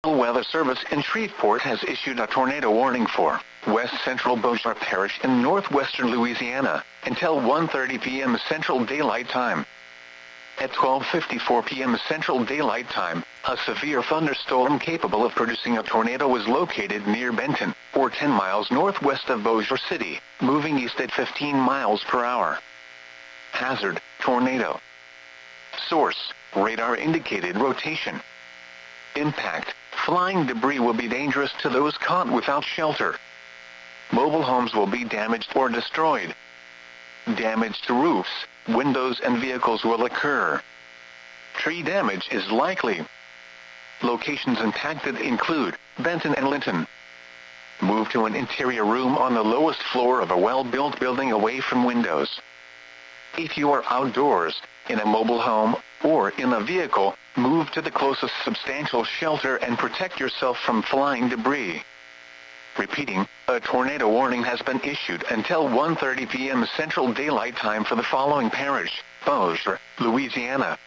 Weather Service in Shreveport has issued a tornado warning for West Central Bossier Parish in northwestern Louisiana until 1:30 p.m. Central Daylight Time. At 12:54 p.m. Central Daylight Time, a severe thunderstorm capable of producing a tornado was located near Benton, or 10 miles northwest of Bossier City, moving east at 15 miles per hour. Hazard: tornado. Source: radar indicated rotation. Impact: flying debris will be dangerous to those caught without shelter. Mobile homes will be damaged or destroyed. Damage to roofs, windows and vehicles will occur. Tree damage is likely. Locations impacted include Benton and Linton. Move to an interior room on the lowest floor of a well-built building away from windows. If you are outdoors, in a mobile home, or in a vehicle, move to the closest substantial shelter and protect yourself from flying debris. Repeating, a tornado warning has been issued until 1:30 p.m. Central Daylight Time for the following parish: Bossier, Louisiana,